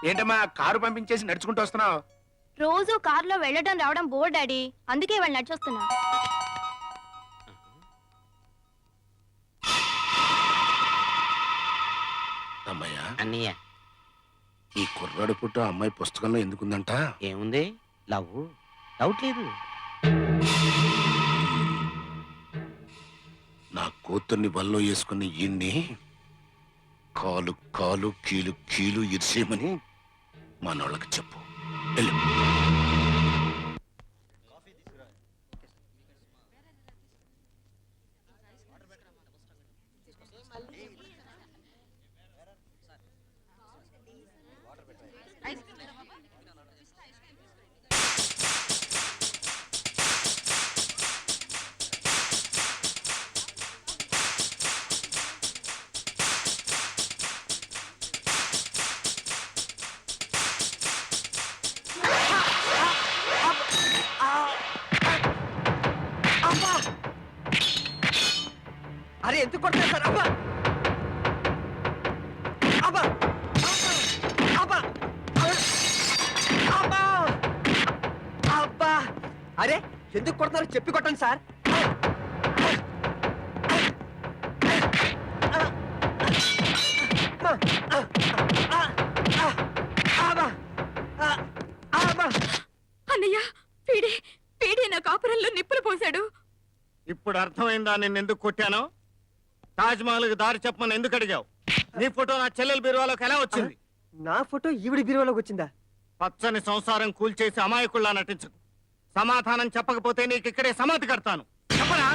ఏంటమ్మా కారు పంపించేసి నడుచుకుంటూ వస్తున్నావు? రోజు కారులో వెళ్ళడం రావడం బోర్ డాడీ, అందుకే వాళ్ళు నడిచొస్తున్నా. అమ్మయ్యా అన్నయ్య ఈ కుర్రాడు పుట్టు అమ్మాయి పుస్తకంలో ఎందుకుందంట? ఏముంది? లవ్ డౌట్ లేదు. నా కూతుర్ని బల్లో వేసుకుని ఈయన్ని కాలు కాలు కీలు కీలు ఇరిసేయమని మనోళ్ళకి చెప్పు. వెళ్ళు. అరే ఎందుకు కొడతారు సార్? అబ్బా అబ్బా అబ్బా అబ్బా అబ్బా! అరే ఎందుకు కొడతారు చెప్పి కొట్టండి సార్. అన్నయ్య, పీడే పీడే నా కాపురంలో నిప్పులు పోశాడు. ఇప్పుడు అర్థమైందా నిన్నెందుకు కొట్టానో? తాజ్ మహల్ దారి చెప్పమని ఎందుకు అడిగావు? నీ ఫోటో నా చెల్లెల బీరువాలోకి ఎలా వచ్చింది? నా ఫోటో ఈవిడి బీరువాలోకి వచ్చిందా? పచ్చని సంసారం కూల్చేసి అమాయకుల్లా నటించకు. సమాధానం చెప్పకపోతే నీకు ఇక్కడే సమాధి కడతాను. చెప్పరా?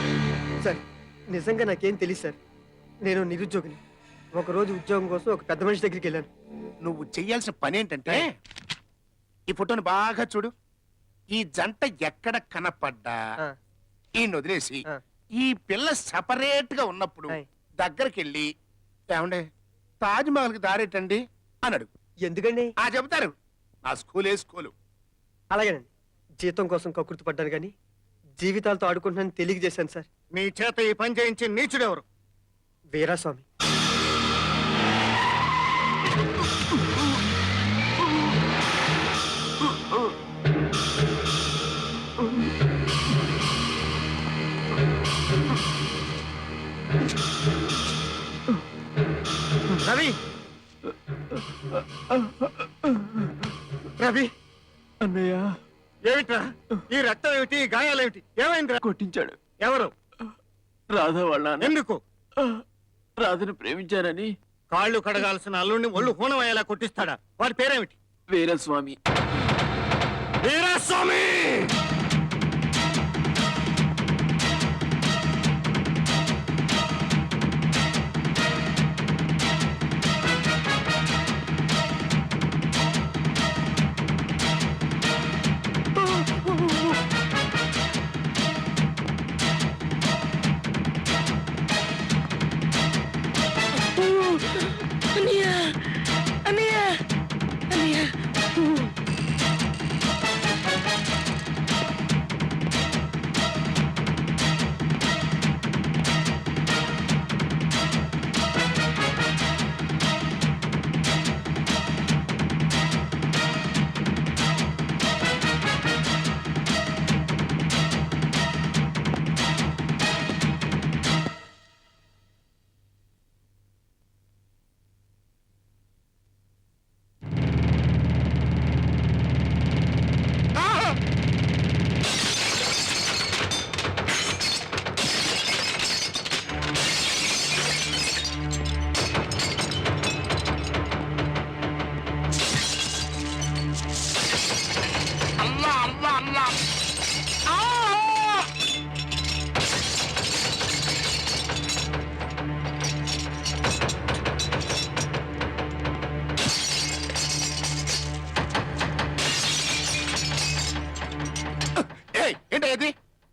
సార్ నిజంగా నాకేం తెలియదు సార్. నేను నిరుద్యోగిని. ఒకరోజు ఉద్యోగం కోసం ఒక పెద్ద మనిషి దగ్గరికి వెళ్ళాను. నువ్వు చెయ్యాల్సిన పని ఏంటంటే ఈ ఫోటోని బాగా చూడు. ఈ జంట ఎక్కడ కనపడ్డా ఈ వదిలేసి ఈ పిల్ల సపరేట్ గా ఉన్నప్పుడు దగ్గరికి వెళ్ళి ఏమండే తాజ్ మహల్ కి దారేటండి అని అడుగు. ఎందుకండి? చెబుతారు. నా స్కూలే స్కూలు. అలాగేనండి. జీతం కోసం కకృతి పడ్డాను కానీ జీవితాలతో ఆడుకుంటున్నాను తెలియజేశాను సార్. నీ చేత ఈ పని చేయించి నీచుడెవరు? వీరాస్వామి. రవి, రవి అన్నయ్య ఏమిట్రా? ఈ రక్తం ఏమిటి? ఈ గాయాలేమిటి? ఏమైందిరా? కొట్టించాడు. ఎవరు? రాధా వాళ్ళ నాన్న. ఎందుకు? రాధను ప్రేమించారని. కాళ్ళు కడగాల్సిన అల్లుడిని ఒళ్ళు హూనం అయ్యేలా కొట్టిస్తాడా? వాడి పేరేమిటి? వీరస్వామి. వీరస్వామి!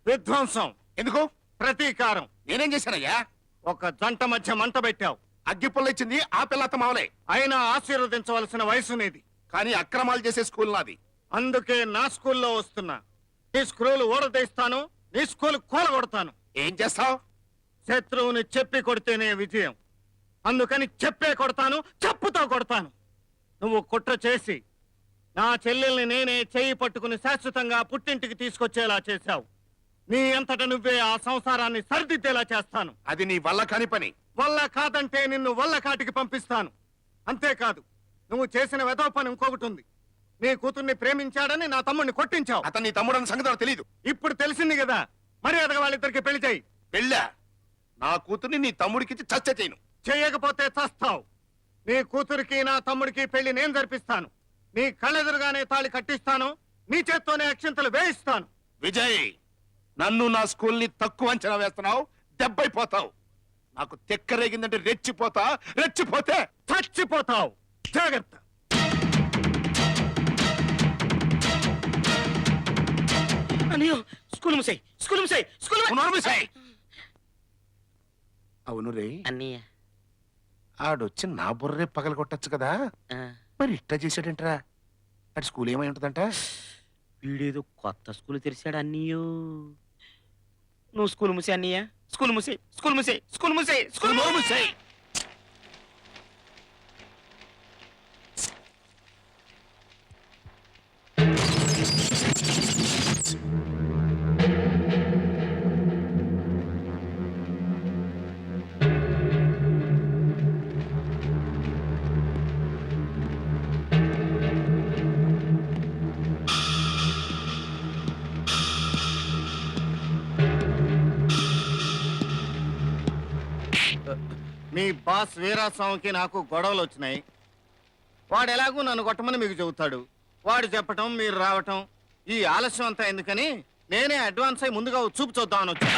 విధ్వంసం. ఎందుకు? ప్రతీకారం. నేనేం చేశానయ్యా? ఒక జంట మధ్య మంట పెట్టావు. అగ్గిపుల్ల ఇచ్చింది ఆ పిల్లత మావలే. అయినా ఆశీర్వదించవలసిన వయసు నీది. కానీ అక్రమాలు చేసే స్కూల్ నాది. అందుకే నా స్కూల్లో వస్తున్నా. నీ స్క్రూలు ఊడదీస్తాను, నీ స్కూల్ కూలగొడతాను. ఏం చేస్తావు? శత్రువుని చెప్పి కొడితేనే విజయం. అందుకని చెప్పే కొడతాను, చెప్పుతో కొడతాను. నువ్వు కుట్ర చేసి నా చెల్లెల్ని నేనే చేయి పట్టుకుని శాశ్వతంగా పుట్టింటికి తీసుకొచ్చేలా చేశావు. నీ అంతట నువ్వే ఆ సంసారాన్ని సరిదిద్దేలా చేస్తాను. అది నీ వల్ల కాని పని. వల్ల కాదంటే నిన్ను వల్ల కాటికి పంపిస్తాను. అంతేకాదు, నువ్వు చేసిన వెధవ పని ఇంకొకటి ఉంది. నీ కూతుర్ని ప్రేమించాడని నా తమ్ముడిని కొట్టించావు. అతను నీ తమ్ముడు అన్న సంగతి నాకు తెలీదు. ఇప్పుడు తెలిసింది కదా, మర్యాదగా వాళ్ళిద్దరికి పెళ్లి చేయి. పెళ్ళా? నా కూతుర్ని నీ తమ్ముడికిచ్చి చచ్చ చేయను. చేయకపోతే చస్తావు. నీ కూతురికి నా తమ్ముడికి పెళ్లి నేను జరిపిస్తాను. నీ కళ్ళెదురుగానే తాళి కట్టిస్తాను. నీ చేత్తోనే అక్షింతలు వేయిస్తాను. విజయ్, నన్ను నా స్కూల్ని తక్కువ అంచనా వేస్తున్నావు. దెబ్బైపోతావు. నాకు తెక్కరేగిందంటే రెచ్చిపోతా. రెచ్చిపోతే చచ్చిపోతావు. జాగ్రత్త. అన్నయ్య స్కూల్ ముసాయి, స్కూల్ ముసాయి, స్కూల్ నోర్మూసేయ్. అవును రే, అన్నయ్య ఆడొచ్చి నా బుర్రే పగలు కొట్టచ్చు కదా. ఆ, మరి ఇట్టా చేశాడంటరా? అటు స్కూల్ ఏమై ఉంటదంట? వీడేదో కొత్త స్కూల్ తెరిచాడు అన్నయ్యో. నువ్వు స్కూల్ ముసే అన్నయ్య, స్కూల్ ముసే, స్కూల్ ముసే, స్కూల్ ముసే, స్కూల్ నోర్మూసేయ్. మీ బాస్ వీరాస్వామికి నాకు గొడవలు వచ్చినాయి. వాడు ఎలాగూ నన్ను కొట్టమని మీకు చెబుతాడు. వాడు చెప్పటం, మీరు రావటం, ఈ ఆలస్యం అంతా ఎందుకని నేనే అడ్వాన్స్ అయి ముందుగా ఓ చూపు చూద్దామని వచ్చా.